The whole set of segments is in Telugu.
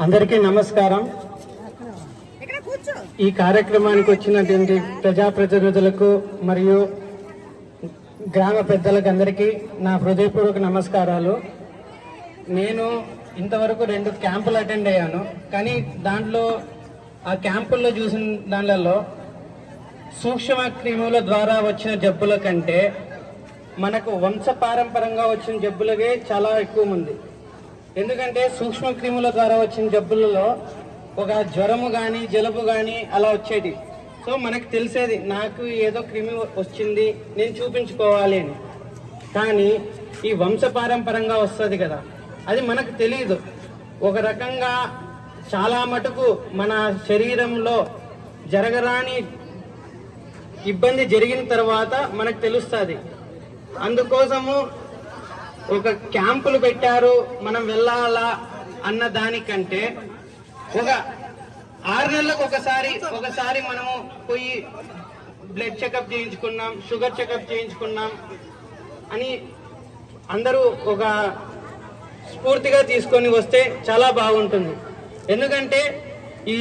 అందరికీ నమస్కారం. ఈ కార్యక్రమానికి వచ్చినటువంటి ప్రజాప్రతినిధులకు మరియు గ్రామ పెద్దలకు అందరికీ నా హృదయపూర్వక నమస్కారాలు. నేను ఇంతవరకు 2 క్యాంపులు అటెండ్ అయ్యాను. కానీ దాంట్లో ఆ క్యాంపుల్లో చూసిన దానిలలో సూక్ష్మ క్రిముల ద్వారా వచ్చిన జబ్బుల కంటే మనకు వంశపారంపరంగా వచ్చిన జబ్బులకే చాలా ఎక్కువ ఉంది. ఎందుకంటే సూక్ష్మ క్రిముల ద్వారా వచ్చిన జబ్బులలో ఒక జ్వరము కానీ జలుబు కానీ అలా వచ్చేది. సో మనకు తెలిసేది నాకు ఏదో క్రిమి వచ్చింది, నేను చూపించుకోవాలి అని. కానీ ఈ వంశపారంపరంగా వస్తుంది కదా, అది మనకు తెలియదు. ఒక రకంగా చాలా మటుకు మన శరీరంలో జరగరాని ఇబ్బంది జరిగిన తర్వాత మనకు తెలుస్తుంది. అందుకోసము ఒక క్యాంపులు పెట్టారు, మనం వెళ్ళాలా అన్న దానికంటే ఒక 6 నెలలకు ఒకసారి మనము పోయి బ్లడ్ చెకప్ చేయించుకున్నాం, షుగర్ చెకప్ చేయించుకున్నాం అని అందరూ ఒక స్ఫూర్తిగా తీసుకొని వస్తే చాలా బాగుంటుంది. ఎందుకంటే ఈ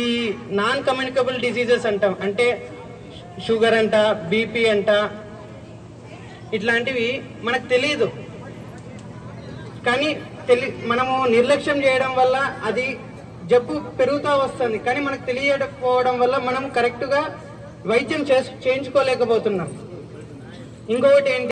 నాన్ కమ్యూనికబుల్ డిసీజెస్ అంటాం, అంటే షుగర్ అంట, బీపీ అంట, ఇట్లాంటివి మనకు తెలియదు. కానీ మనము నిర్లక్ష్యం చేయడం వల్ల అది జబ్బు పెరుగుతూ వస్తుంది. కానీ మనకు తెలియకపోవడం వల్ల మనం కరెక్ట్గా వైద్యం చేయించుకోలేకపోతున్నాం. ఇంకొకటి ఏంటి,